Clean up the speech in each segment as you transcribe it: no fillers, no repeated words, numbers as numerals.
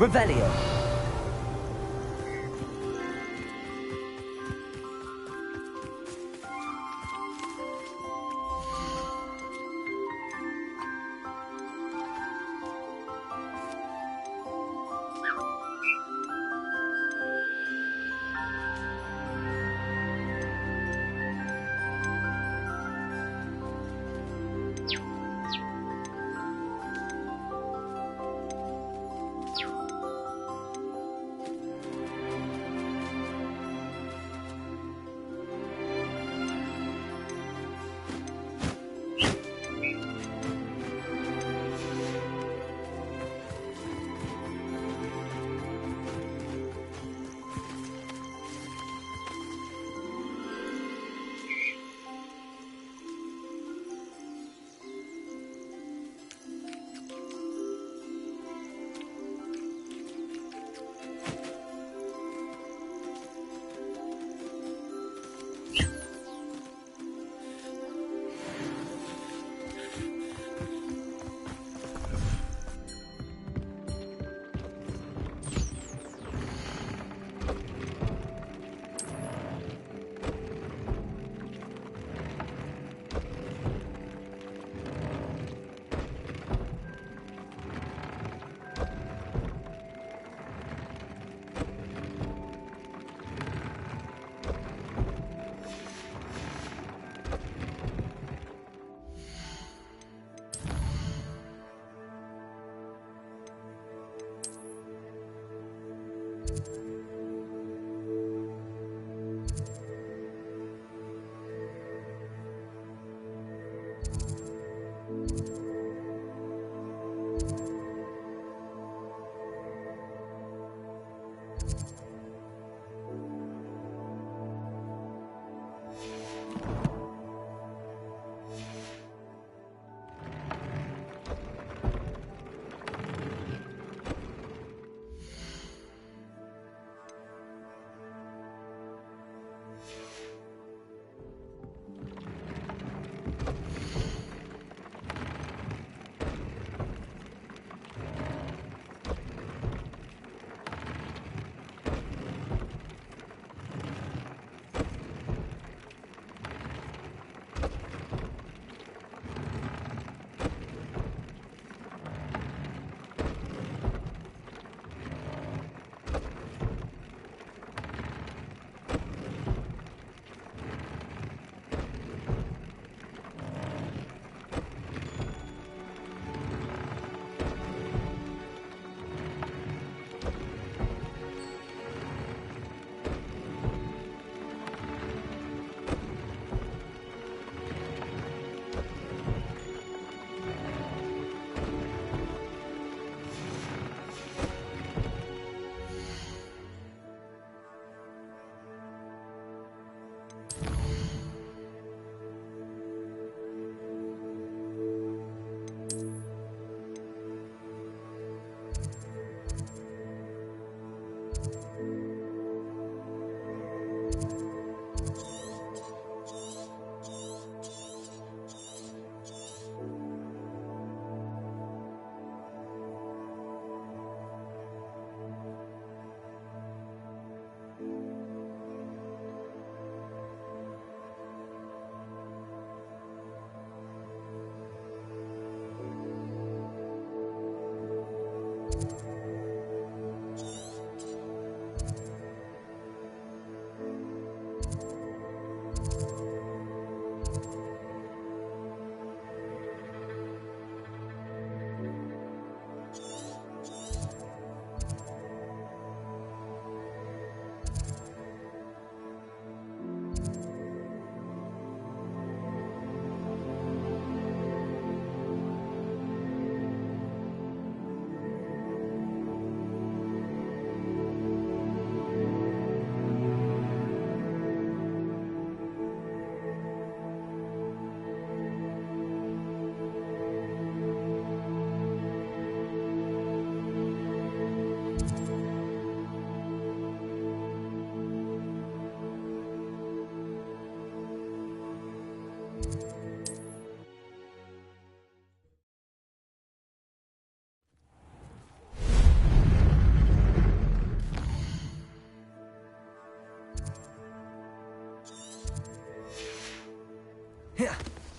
Revelio.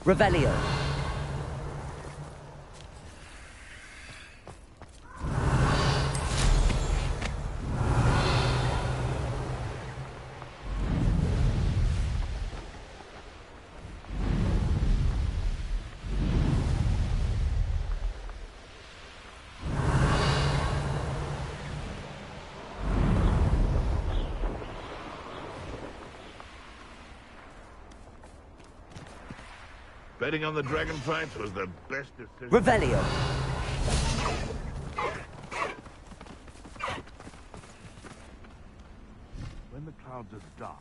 Revelio. Betting on the dragon fights was the best decision. Revelio. When the clouds are dark,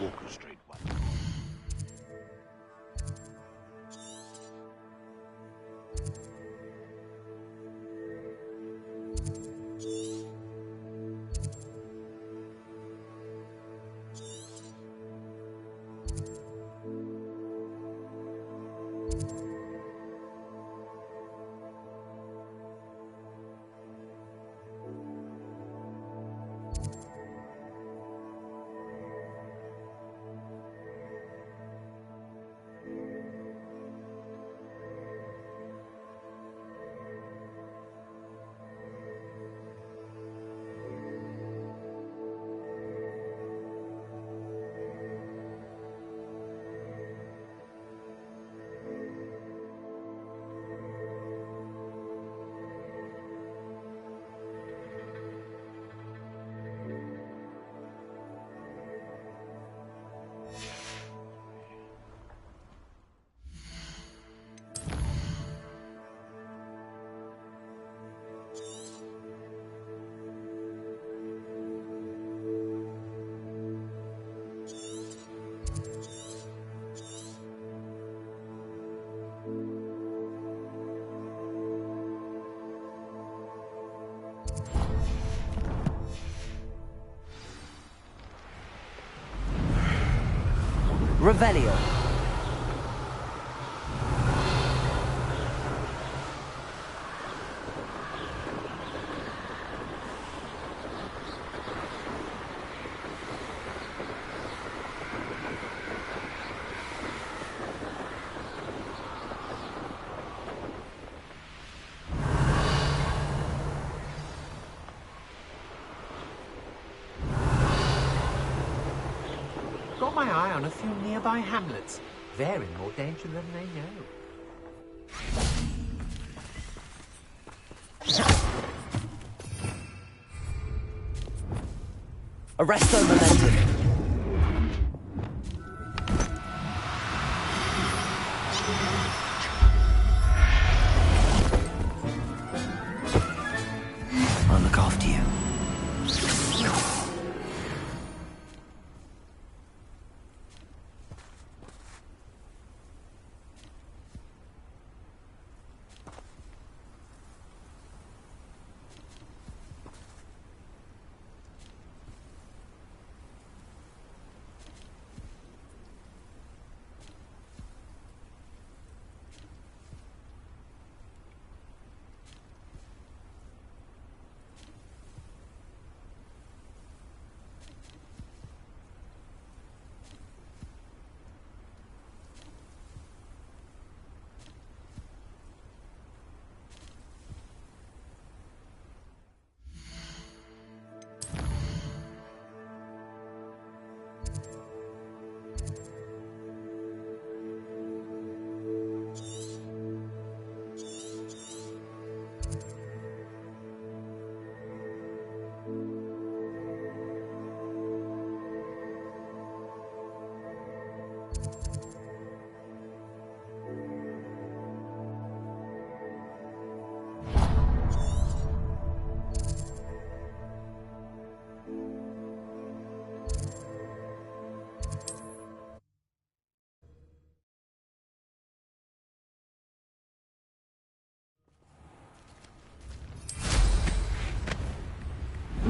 orchestrate one. Revelio. Got my eye on a few nearby hamlets. They're in more danger than they know. Arresto momentum. I'll look after you.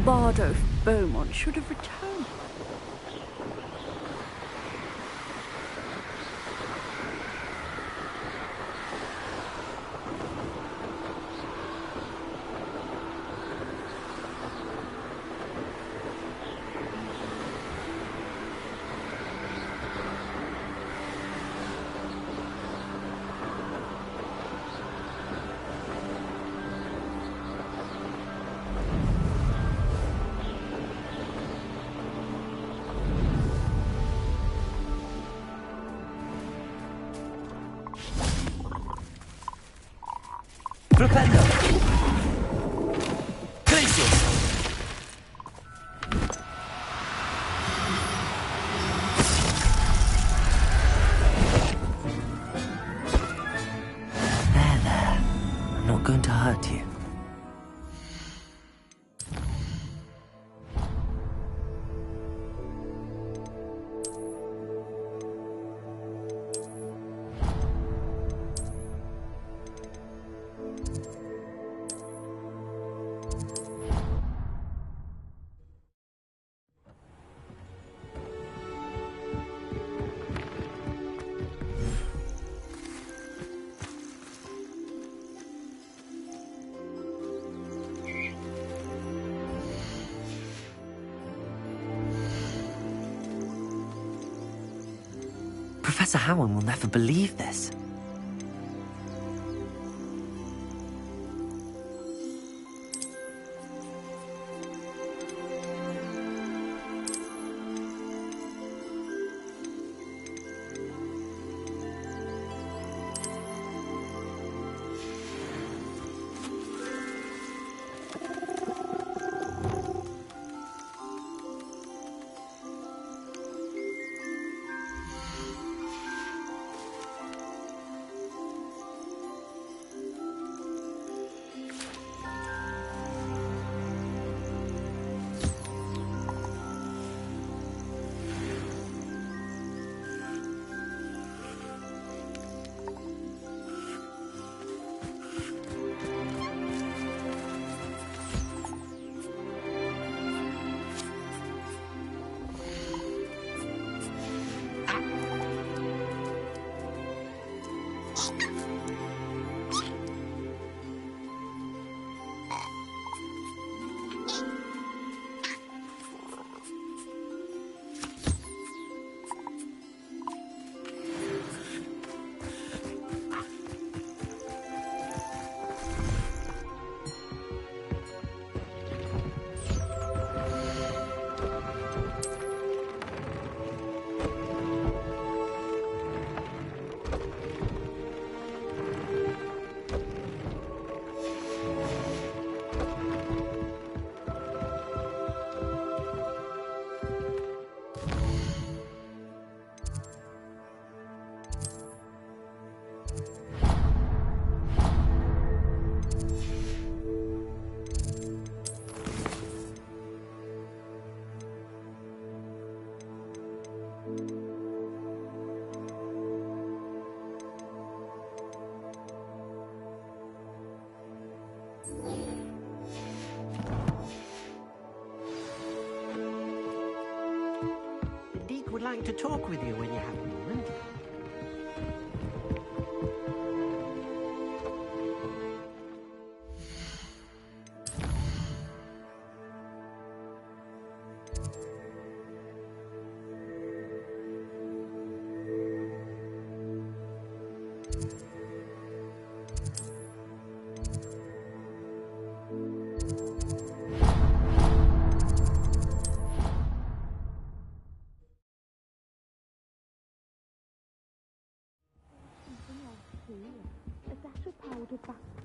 Bardo Beaumont should have returned. Flipendo! Glacius! There. I'm not going to hurt you. Professor Howard will never believe this. Would like to talk with you when you have a moment.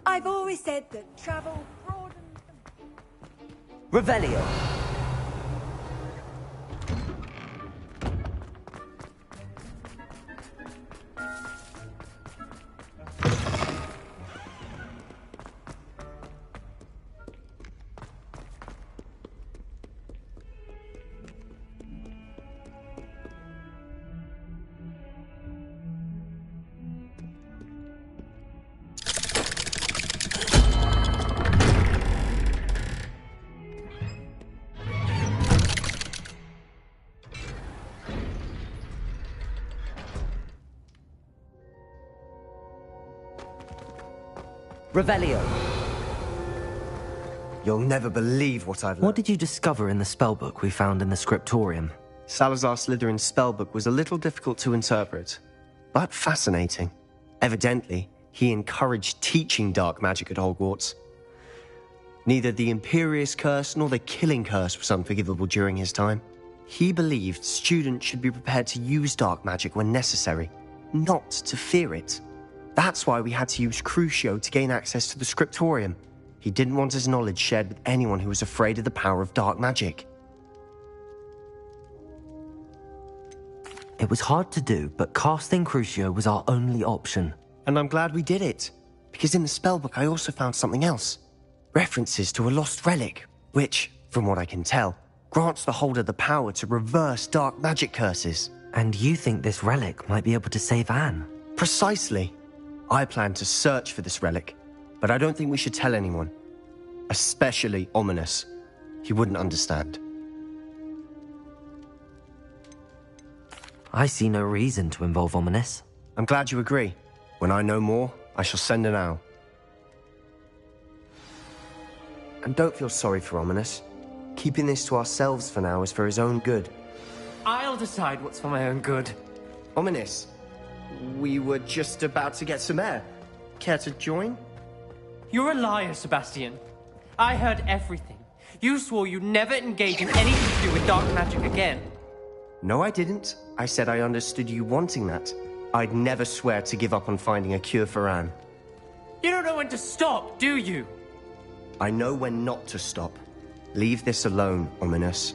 I've always said that travel broadens the... Revelio! Revelio. You'll never believe what I've learned. What did you discover in the spellbook we found in the scriptorium? Salazar Slytherin's spellbook was a little difficult to interpret, but fascinating. Evidently, he encouraged teaching dark magic at Hogwarts. Neither the Imperious Curse nor the Killing Curse was unforgivable during his time. He believed students should be prepared to use dark magic when necessary, not to fear it. That's why we had to use Crucio to gain access to the scriptorium. He didn't want his knowledge shared with anyone who was afraid of the power of dark magic. It was hard to do, but casting Crucio was our only option. And I'm glad we did it, because in the spellbook I also found something else. References to a lost relic, which, from what I can tell, grants the holder the power to reverse dark magic curses. And you think this relic might be able to save Anne? Precisely. I plan to search for this relic, but I don't think we should tell anyone. Especially Ominous. He wouldn't understand. I see no reason to involve Ominous. I'm glad you agree. When I know more, I shall send an owl. And don't feel sorry for Ominous. Keeping this to ourselves for now is for his own good. I'll decide what's for my own good. Ominous, we were just about to get some air. Care to join? You're a liar, Sebastian. I heard everything. You swore you'd never engage in anything to do with dark magic again. No, I didn't. I said I understood you wanting that. I'd never swear to give up on finding a cure for Anne. You don't know when to stop, do you? I know when not to stop. Leave this alone, Ominous.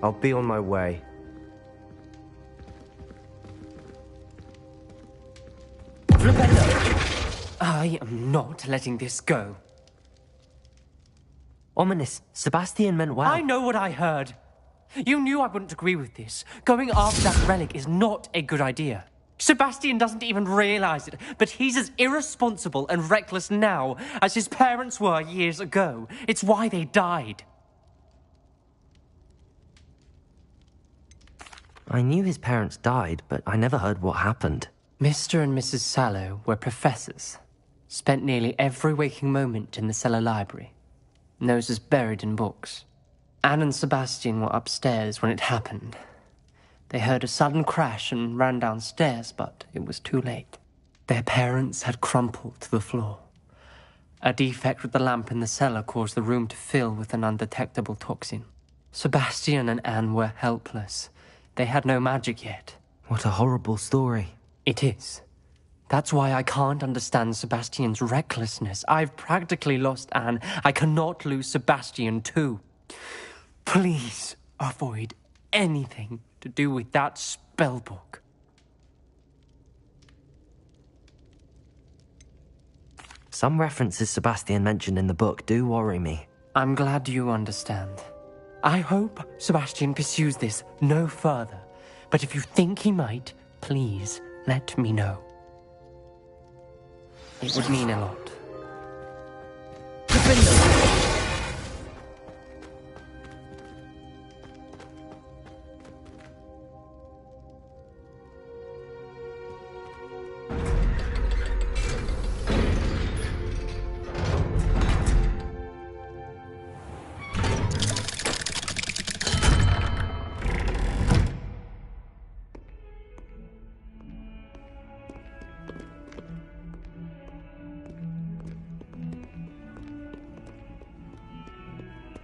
I'll be on my way. I am not letting this go. Ominous, Sebastian meant well. I know what I heard. You knew I wouldn't agree with this. Going after that relic is not a good idea. Sebastian doesn't even realize it, but he's as irresponsible and reckless now as his parents were years ago. It's why they died. I knew his parents died, but I never heard what happened. Mr. and Mrs. Sallow were professors. Spent nearly every waking moment in the cellar library. Noses buried in books. Anne and Sebastian were upstairs when it happened. They heard a sudden crash and ran downstairs, but it was too late. Their parents had crumpled to the floor. A defect with the lamp in the cellar caused the room to fill with an undetectable toxin. Sebastian and Anne were helpless. They had no magic yet. What a horrible story. It is. That's why I can't understand Sebastian's recklessness. I've practically lost Anne. I cannot lose Sebastian too. Please avoid anything to do with that spellbook. Some references Sebastian mentioned in the book do worry me. I'm glad you understand. I hope Sebastian pursues this no further. But if you think he might, please let me know. It would mean a lot.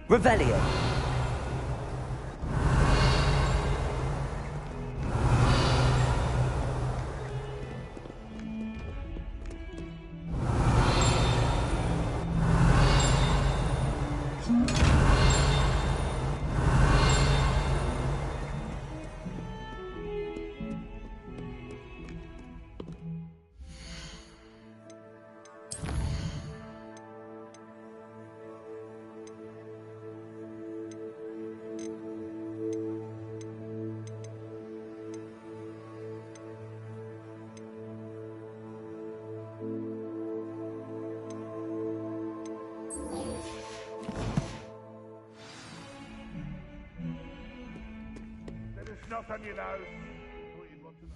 Revelio! Not on your nose. Thought you'd want to know.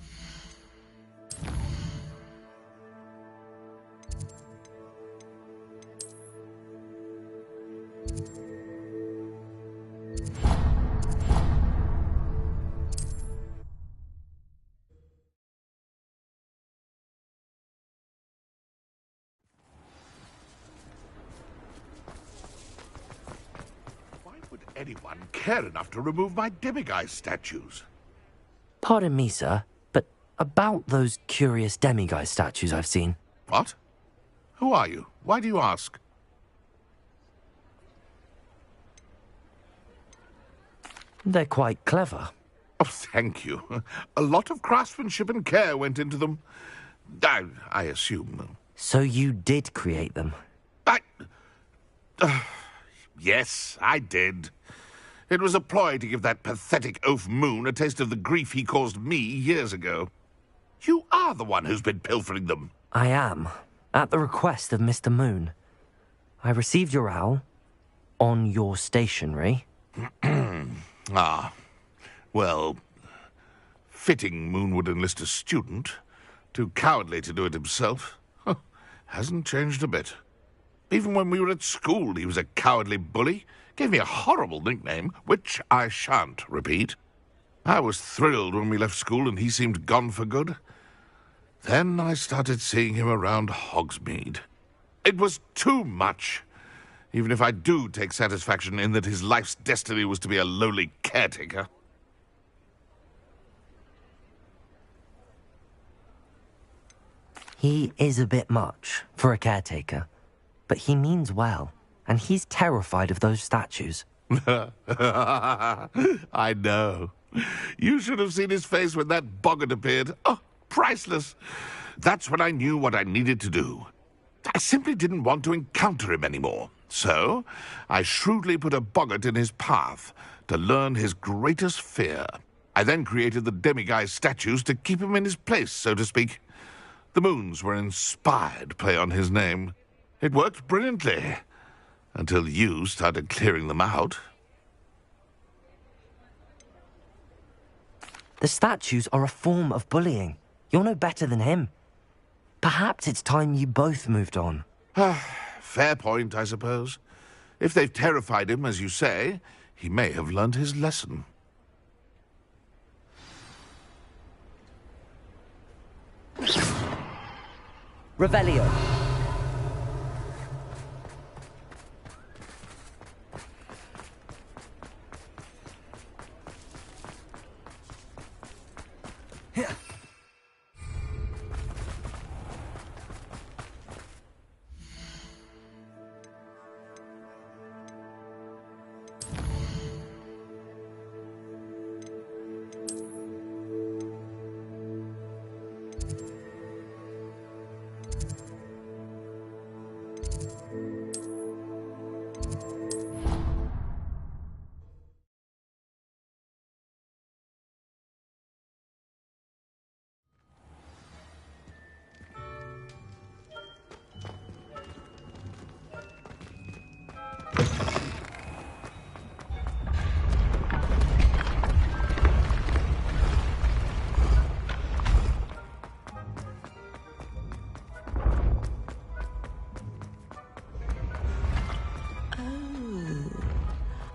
Why would anyone care enough to remove my demiguise statues? Pardon me, sir, but About those curious demiguise statues I've seen. What? Who are you? Why do you ask? They're quite clever. Oh, thank you. A lot of craftsmanship and care went into them. I assume. So you did create them? Yes, I did. It was a ploy to give that pathetic oaf Moon a taste of the grief he caused me years ago. You are the one who's been pilfering them. I am, at the request of Mr. Moon. I received your owl on your stationery. Ah, well, fitting Moon would enlist a student. Too cowardly to do it himself. Hasn't changed a bit. Even when we were at school, he was a cowardly bully. Gave me a horrible nickname, which I shan't repeat. I was thrilled when we left school and he seemed gone for good. Then I started seeing him around Hogsmeade. It was too much. Even if I do take satisfaction in that his life's destiny was to be a lowly caretaker. He is a bit much for a caretaker, but he means well, and he's terrified of those statues. I know. You should have seen his face when that boggart appeared. Oh, priceless. That's when I knew what I needed to do. I simply didn't want to encounter him anymore. So, I shrewdly put a boggart in his path to learn his greatest fear. I then created the demiguise statues to keep him in his place, so to speak. The moons were an inspired play on his name. It worked brilliantly, until you started clearing them out. The statues are a form of bullying. You're no better than him. Perhaps it's time you both moved on. Fair point, I suppose. If they've terrified him, as you say, he may have learned his lesson. Revelio.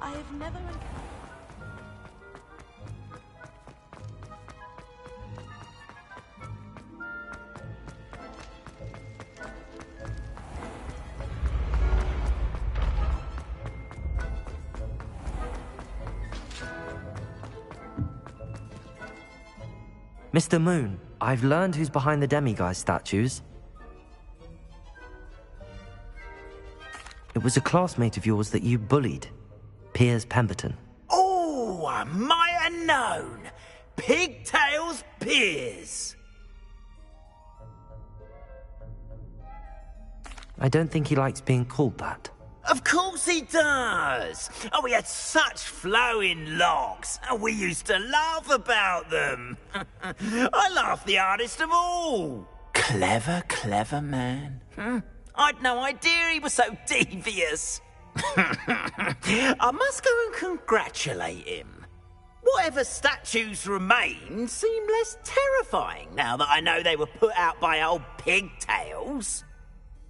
I have never... Mr. Moon, I've learned who's behind the demiguise statues. It was a classmate of yours that you bullied, Piers Pemberton. Oh, I might have known. Pigtails Piers. I don't think he likes being called that. Of course he does. Oh, he had such flowing locks, and we used to laugh about them. I laughed the hardest of all. Clever, clever man. I'd no idea he was so devious. I must go and congratulate him. Whatever statues remain seem less terrifying now that I know they were put out by old pigtails.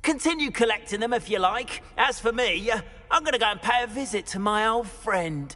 Continue collecting them if you like. As for me, I'm gonna go and pay a visit to my old friend.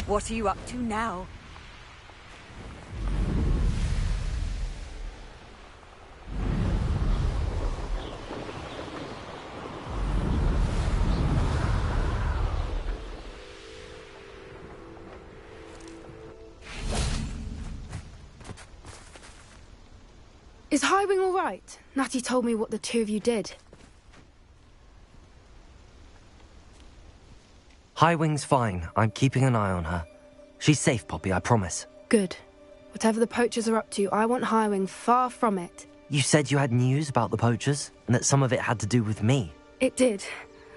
What are you up to now? Is Highwing all right? Natty told me what the two of you did. Highwing's fine. I'm keeping an eye on her. She's safe, Poppy, I promise. Good. Whatever the poachers are up to, I want Highwing far from it. You said you had news about the poachers, and that some of it had to do with me. It did.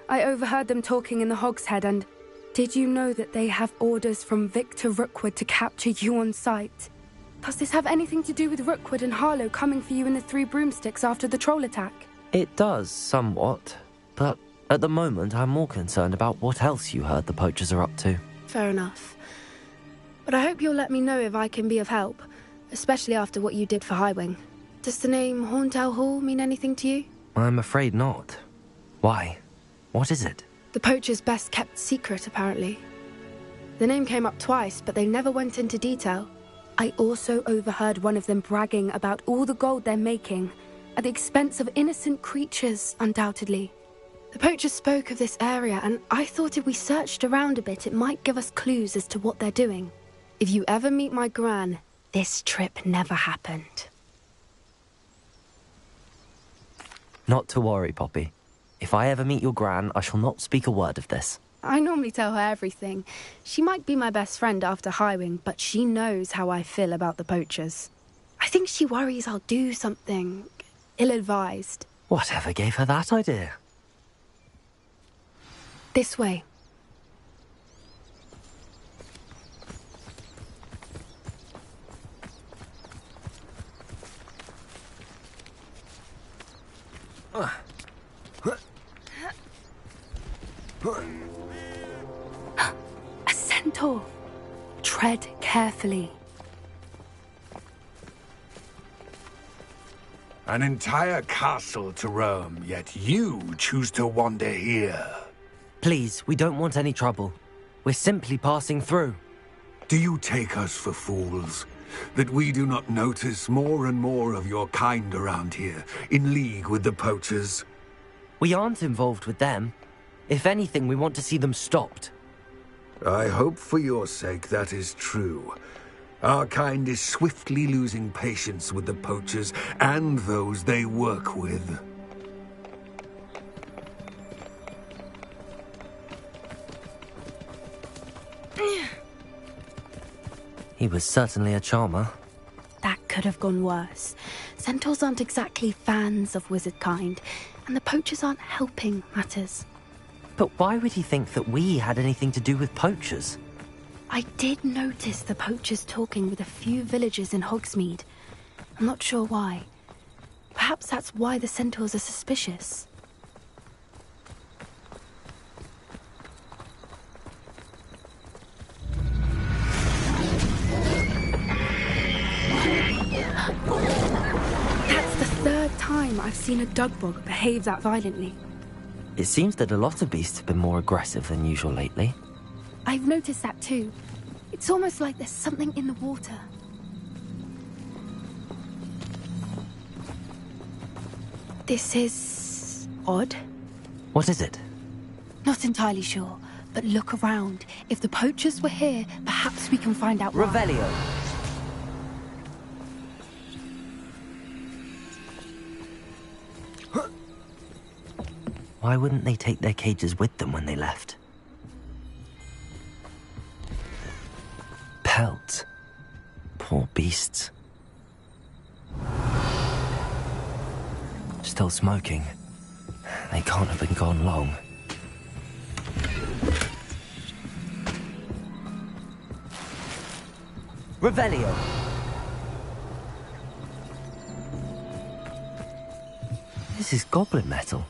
I overheard them talking in the Hogshead, and did you know that they have orders from Victor Rookwood to capture you on sight? Does this have anything to do with Rookwood and Harlow coming for you in the Three Broomsticks after the troll attack? It does, somewhat. But at the moment, I'm more concerned about what else you heard the poachers are up to. Fair enough. But I hope you'll let me know if I can be of help, especially after what you did for Highwing. Does the name Horntail Hall mean anything to you? I'm afraid not. Why? What is it? The poachers' best kept secret, apparently. The name came up twice, but they never went into detail. I also overheard one of them bragging about all the gold they're making, at the expense of innocent creatures, undoubtedly. The poachers spoke of this area, and I thought if we searched around a bit, it might give us clues as to what they're doing. If you ever meet my gran, this trip never happened. Not to worry, Poppy. If I ever meet your gran, I shall not speak a word of this. I normally tell her everything. She might be my best friend after Highwing, but she knows how I feel about the poachers. I think she worries I'll do something ill-advised. Whatever gave her that idea? This way. A centaur. Tread carefully. An entire castle to roam, yet you choose to wander here. Please, we don't want any trouble. We're simply passing through. Do you take us for fools? That we do not notice more and more of your kind around here, in league with the poachers? We aren't involved with them. If anything, we want to see them stopped. I hope for your sake that is true. Our kind is swiftly losing patience with the poachers and those they work with. He was certainly a charmer. That could have gone worse. Centaurs aren't exactly fans of wizard kind, and the poachers aren't helping matters. But why would he think that we had anything to do with poachers? I did notice the poachers talking with a few villagers in Hogsmeade. I'm not sure why. Perhaps that's why the centaurs are suspicious. That's the third time I've seen a dugbog behave that violently. It seems that a lot of beasts have been more aggressive than usual lately. I've noticed that too. It's almost like there's something in the water. This is odd. What is it? Not entirely sure, but look around. If the poachers were here, perhaps we can find out why. Revelio. Why wouldn't they take their cages with them when they left? Pelt. Poor beasts. Still smoking. They can't have been gone long. Revelio. This is goblin metal.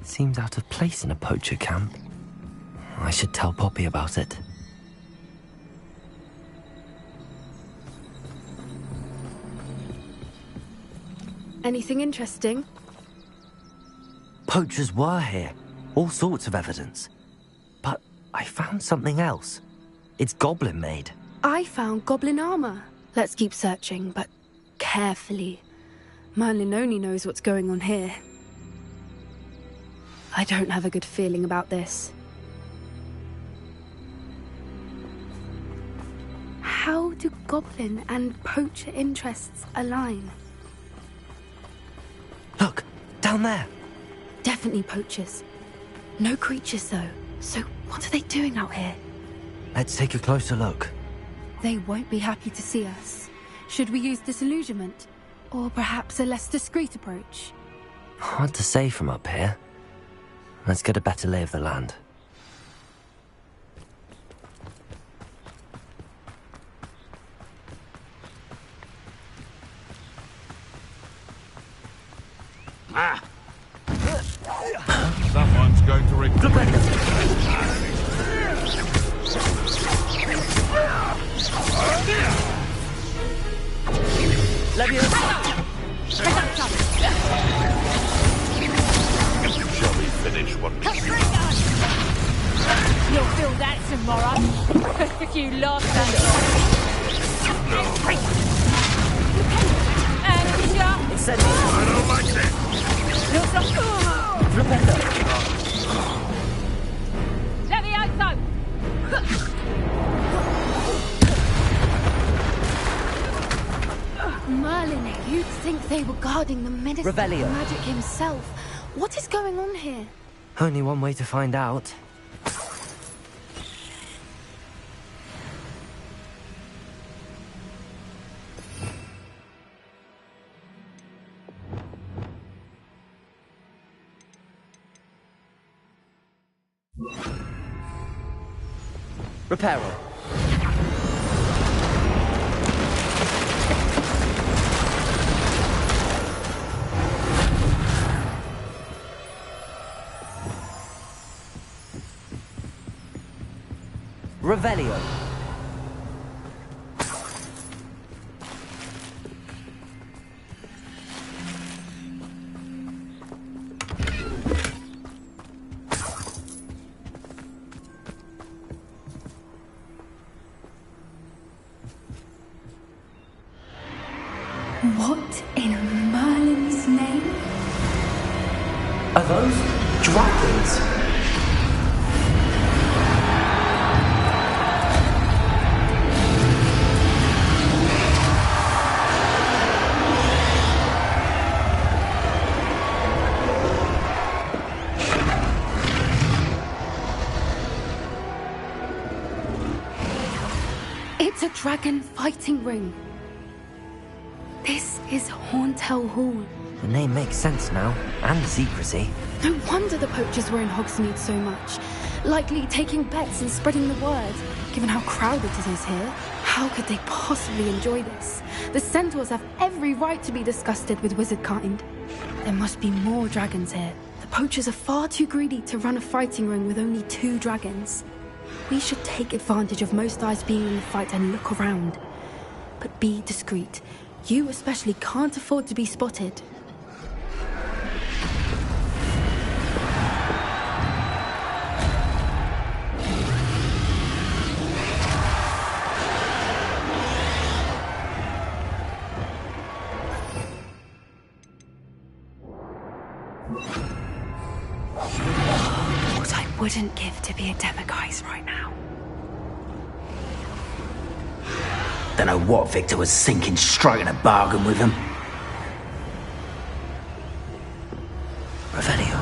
Seems out of place in a poacher camp. I should tell Poppy about it. Anything interesting? Poachers were here. All sorts of evidence. But I found something else. It's goblin-made. I found goblin armor. Let's keep searching, but carefully. Merlin only knows what's going on here. I don't have a good feeling about this. How do goblin and poacher interests align? Look, down there. Definitely poachers. No creatures, though. So what are they doing out here? Let's take a closer look. They won't be happy to see us. Should we use disillusionment? Or perhaps a less discreet approach? Hard to say from up here. Let's get a better lay of the land. Someone's going to Shall we finish what we You'll feel that tomorrow. You lost that. And I don't like this. Levioso! Merlin, you'd think they were guarding the Minister of Revelio. Magic himself. What is going on here? Only one way to find out. Reparo. Revelio. What in Merlin's name? Are those dragons? It's a dragon fighting ring. This is Hauntel Hall. The name makes sense now, and the secrecy. No wonder the poachers were in Hogsmeade so much. Likely taking bets and spreading the word, given how crowded it is here. How could they possibly enjoy this? The centaurs have every right to be disgusted with wizard kind. There must be more dragons here. The poachers are far too greedy to run a fighting ring with only 2 dragons. We should take advantage of most eyes being in the fight and look around. But be discreet. You especially can't afford to be spotted. What I wouldn't give to be a demiguise right now. Don't know what Victor was thinking, striking a bargain with them. Revelio.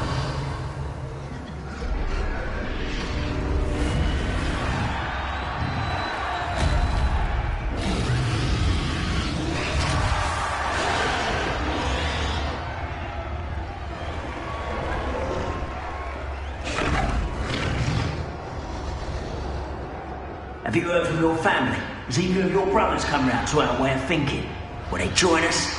Have you heard from your family? Has either of your brothers come round to our way of thinking? Will they join us?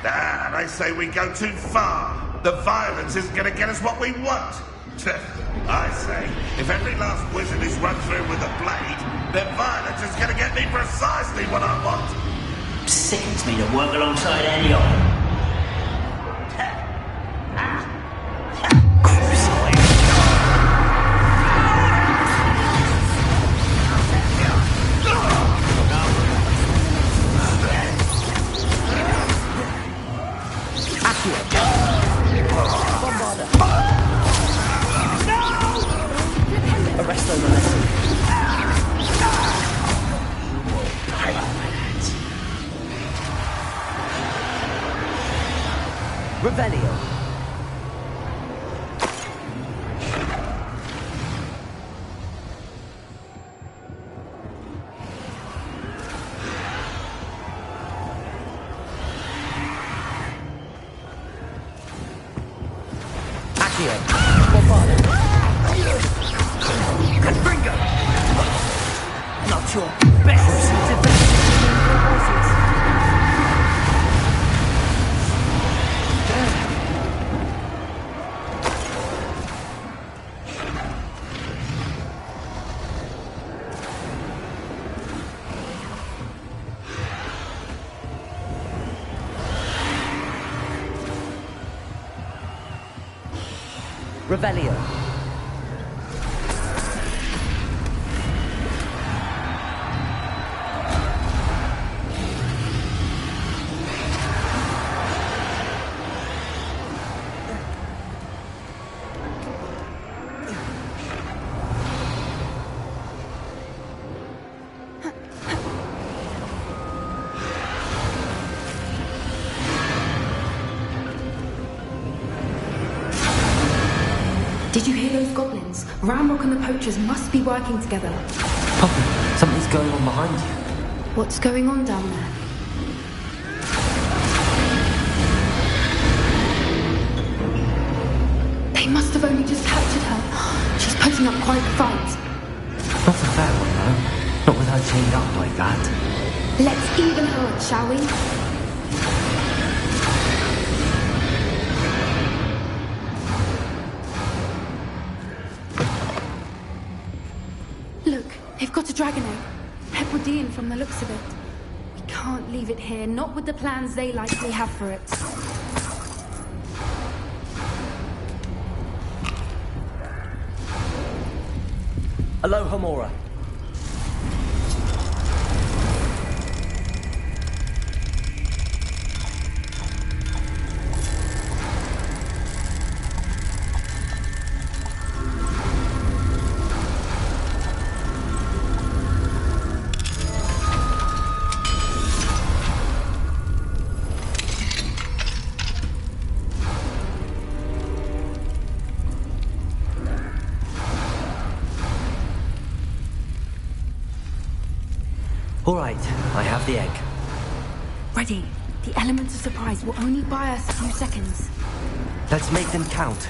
Ah, they say we go too far. The violence isn't going to get us what we want. I say, if every last wizard is run through with a blade, then violence is going to get me precisely what I want. Sickens me to work alongside any of them. Revelio. Accio. Bombard. Confringo. Not your best. Revelio. Did you hear those goblins? Ramrock and the poachers must be working together. Poppy, something's going on behind you. What's going on down there? They must have only just captured her. She's putting up quite a fight. Not a fair one, though. Not with her chained up like that. Let's even her up, shall we? Look, they've got a dragon egg. Hebridean from the looks of it. We can't leave it here, not with the plans they likely have for it. Aloha Mora. All right, I have the egg. Ready. The element of surprise will only buy us a few seconds. Let's make them count.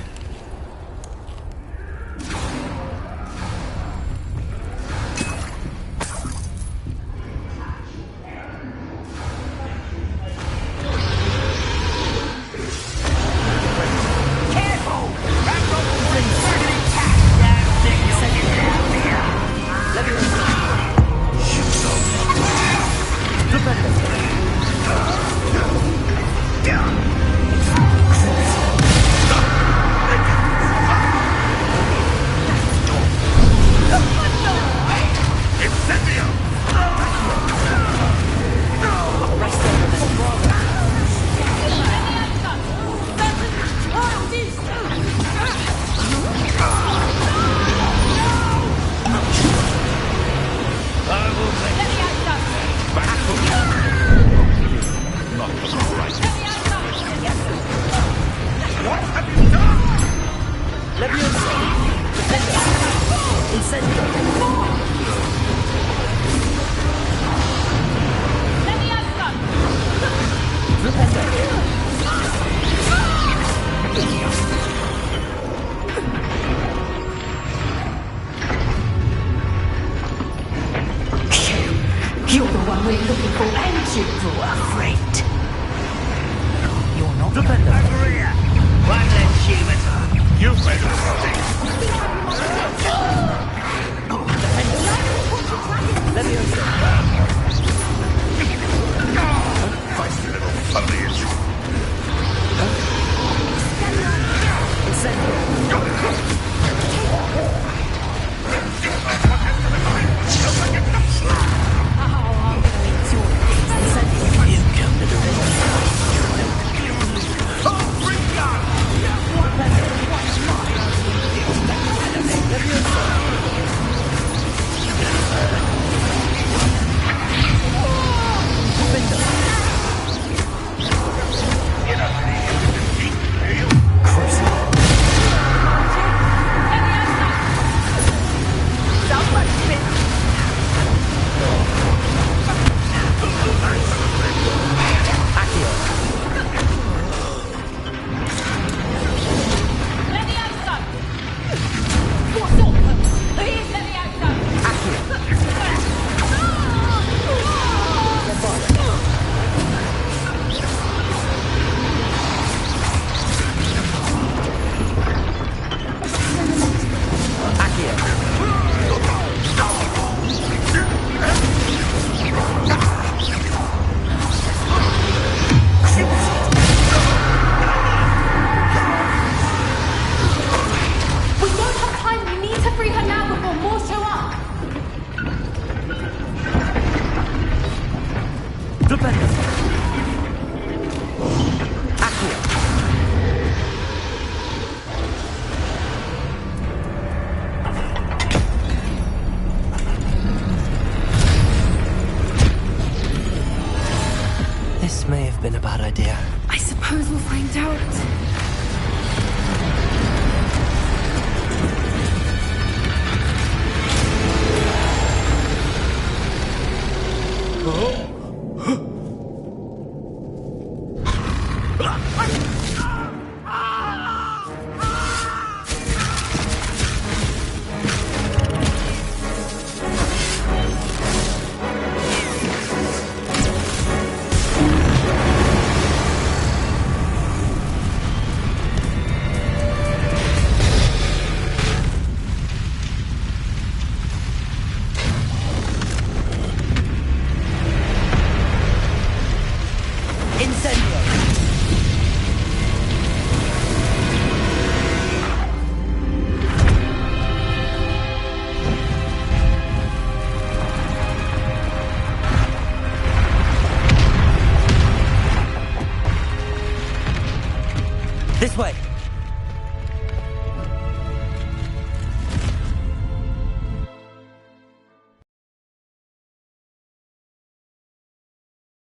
You're the one we're looking for, and you for a friend. You're not Maria! One less human. You've made a mistake. Let me answer. Feisty little foliage. This may have been a bad idea. I suppose we'll find out. This way!